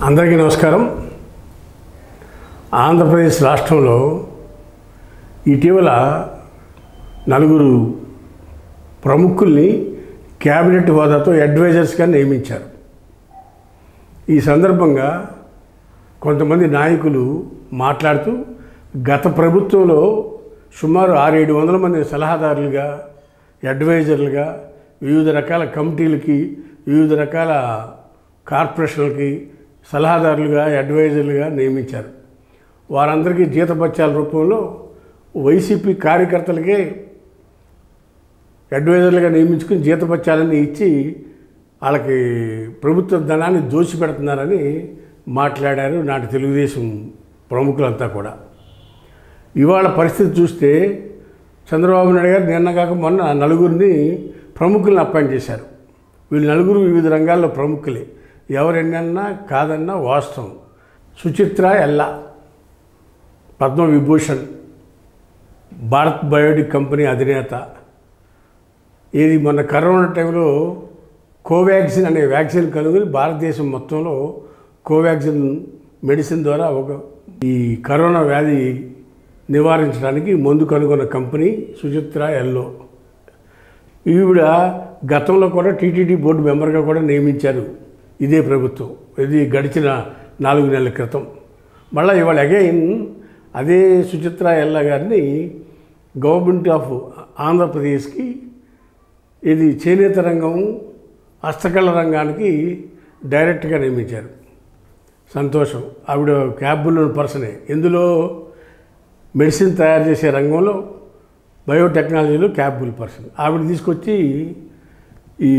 అందరికీ నమస్కారం. ఆంధ్రప్రదేశ్ రాష్ట్రంలో ఇటీవల నలుగురు ప్రముఖుల్ని క్యాబినెట్ హోదాతో అడ్వైజర్స్గా నియమించారు. ఈ సందర్భంగా కొంతమంది నాయకులు మాట్లాడుతూ గత ప్రభుత్వంలో సుమారు 600-700 మంది సలహాదారులుగా, అడ్వైజర్లుగా వివిధ రకాల కమిటీలకి, వివిధ రకాల కార్పొరేషన్లకి సలహాదారులుగా, అడ్వైజర్లుగా నియమించారు. వారందరికీ జీతభత్యాల రూపంలో వైసీపీ కార్యకర్తలకే అడ్వైజర్లుగా నియమించుకుని జీతభత్యాలన్నీ ఇచ్చి వాళ్ళకి ప్రభుత్వ ధనాన్ని దోచిపెడుతున్నారని మాట్లాడారు నాటి తెలుగుదేశం ప్రముఖులంతా కూడా. ఇవాళ పరిస్థితి చూస్తే చంద్రబాబు నాయుడు గారు నిన్న కాక మొన్న నలుగురిని ప్రముఖులను అపాయింట్ చేశారు. వీళ్ళు నలుగురు వివిధ రంగాల్లో ప్రముఖులే. ఎవరెన్నన్నా కాదన్నా వాస్తవం. సుచిత్ర ఎల్లా, పద్మవిభూషణ్, భారత్ బయోటెక్ కంపెనీ అధినేత. ఇది మొన్న కరోనా టైంలో కోవాక్సిన్ అనే వ్యాక్సిన్ కనుగొని భారతదేశం మొత్తంలో కోవాక్సిన్ మెడిసిన్ ద్వారా ఈ కరోనా వ్యాధి నివారించడానికి మందు కనుగొన్న కంపెనీ సుచిత్ర ఎల్లో. ఈవిడ గతంలో కూడా టీటీడీ బోర్డు మెంబర్గా కూడా నియమించారు ఇదే ప్రభుత్వం. ఇది గడిచిన 4 నెలల క్రితం. మళ్ళీ ఇవాళ అగైన్ అదే సుచిత్ర ఎల్లా గారిని గవర్నమెంట్ ఆఫ్ ఆంధ్రప్రదేశ్కి ఇది చేనేత రంగం, హస్తకళ రంగానికి డైరెక్ట్గా నియమించారు. సంతోషం. ఆవిడ క్యాపబుల్ పర్సనే. ఇందులో మెడిసిన్ తయారు చేసే రంగంలో, బయోటెక్నాలజీలో క్యాపబుల్ పర్సన్. ఆవిడ తీసుకొచ్చి ఈ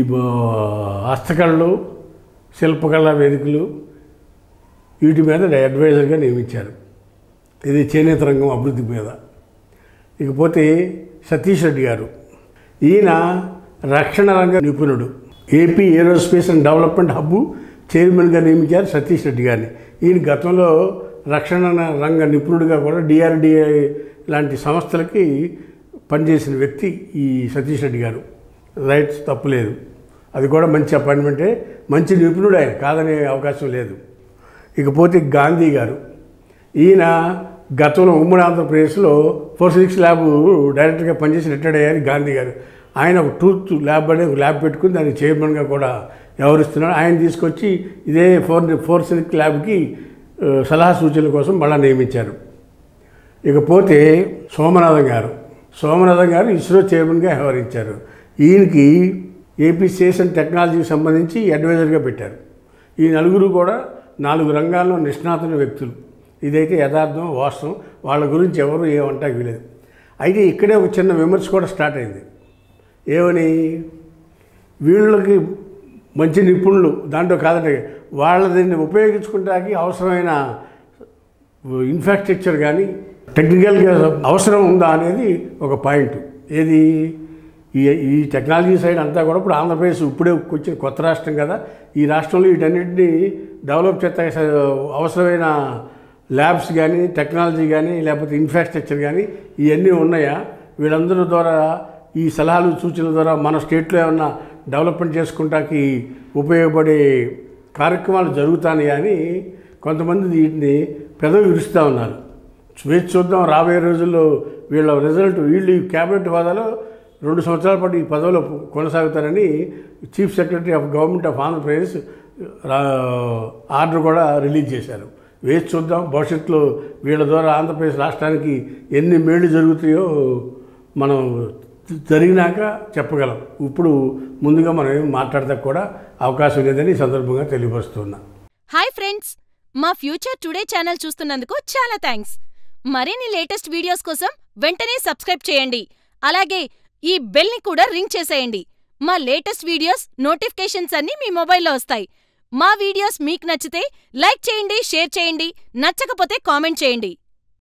హస్తకళలు, శిల్పకళా వేదికలు వీటి మీద అడ్వైజర్గా నియమించారు. ఇది చేనేత రంగం అభివృద్ధి మీద. ఇకపోతే సతీష్ రెడ్డి గారు, ఈయన రక్షణ రంగ నిపుణుడు. AP aerospace and development hub చైర్మన్గా నియమించారు సతీష్ రెడ్డి గారిని. ఈయన గతంలో రక్షణ రంగ నిపుణుడిగా కూడా డిఆర్డిఏ లాంటి సంస్థలకి పనిచేసిన వ్యక్తి ఈ సతీష్ రెడ్డి గారు. రైట్స్ తప్పులేదు, అది కూడా మంచి అపాయింట్మెంటే. మంచి నిపుణుడు ఆయన, కాదనే అవకాశం లేదు. ఇకపోతే గాంధీ గారు, ఈయన గతంలో ఉమ్మడి ఆంధ్రప్రదేశ్లో ఫోరెన్సిక్స్ ల్యాబ్ డైరెక్టర్గా పనిచేసి రిటైర్డ్ అయ్యారు గాంధీ గారు. ఆయన ఒక ట్రూత్ ల్యాబ్ అనే ఒక ల్యాబ్ పెట్టుకుని దానికి చైర్మన్గా కూడా వ్యవహరిస్తున్నాడు. ఆయన తీసుకొచ్చి ఇదే ఫోరెన్సిక్ ల్యాబ్కి సలహా సూచనల కోసం మళ్ళీ నియమించారు. ఇకపోతే సోమనాథం గారు ఇస్రో చైర్మన్గా వ్యవహరించారు. ఈయనకి ఏపీ స్పేస్ అండ్ టెక్నాలజీకి సంబంధించి అడ్వైజర్గా పెట్టారు. ఈ నలుగురు కూడా 4 రంగాల్లో నిష్ణాతుల వ్యక్తులు. ఇదైతే యథార్థం, వాస్తవం. వాళ్ళ గురించి ఎవరు ఏమంటాకి వీలేదు. అయితే ఇక్కడే ఒక చిన్న విమర్శ కూడా స్టార్ట్ అయింది. ఏమని, వీళ్ళకి మంచి నిపుణులు దాంట్లో కాదంటే వాళ్ళని ఉపయోగించుకోవడానికి అవసరమైన ఇన్ఫ్రాస్ట్రక్చర్ కానీ టెక్నికల్గా అవసరం ఉందా అనేది ఒక పాయింట్. ఏది, ఈ టెక్నాలజీ సైడ్ అంతా కూడా ఇప్పుడు ఆంధ్రప్రదేశ్ ఇప్పుడే వచ్చిన కొత్త రాష్ట్రం కదా. ఈ రాష్ట్రంలో వీటన్నిటిని డెవలప్ చేస్తే అవసరమైన ల్యాబ్స్ కానీ, టెక్నాలజీ కానీ, లేకపోతే ఇన్ఫ్రాస్ట్రక్చర్ కానీ ఇవన్నీ ఉన్నాయా? వీళ్ళందరి ద్వారా ఈ సలహాలు సూచనల ద్వారా మన స్టేట్లో ఏమన్నా డెవలప్మెంట్ చేసుకుంటానికి ఉపయోగపడే కార్యక్రమాలు జరుగుతాయి అని కొంతమంది వీటిని పెదవి విరుస్తూ ఉన్నారు. వేచి చూద్దాం, రాబోయే రోజుల్లో వీళ్ళ రిజల్ట్. వీళ్ళు ఈ క్యాబినెట్ హోదాలో 2 సంవత్సరాల పాటు ఈ పదవిలో కొనసాగుతారని chief secretary of government of Andhra Pradesh order కూడా రిలీజ్ చేశారు. వేచి చూద్దాం, భవిష్యత్తులో వీళ్ళ ద్వారా ఆంధ్రప్రదేశ్ రాష్ట్రానికి ఎన్ని మేళ్ళు జరుగుతాయో మనం జరిగినాక చెప్పగలం. ఇప్పుడు ముందుగా మనం ఏం మాట్లాడతా కూడా అవకాశం లేదని ఈ సందర్భంగా తెలియపరుస్తున్నా. హాయ్ ఫ్రెండ్స్, మా ఫ్యూచర్ టుడే ఛానల్ చూస్తున్నందుకు చాలా థ్యాంక్స్. మరిన్ని లేటెస్ట్ వీడియోస్ కోసం వెంటనే సబ్స్క్రైబ్ చేయండి. అలాగే ఈ బెల్ ని కూడా రింగ్ చేసేయండి. మా లేటెస్ట్ వీడియోస్ నోటిఫికేషన్స్ అన్నీ మీ మొబైల్లో వస్తాయి. మా వీడియోస్ మీకు నచ్చితే లైక్ చేయండి, షేర్ చేయండి. నచ్చకపోతే కామెంట్ చేయండి.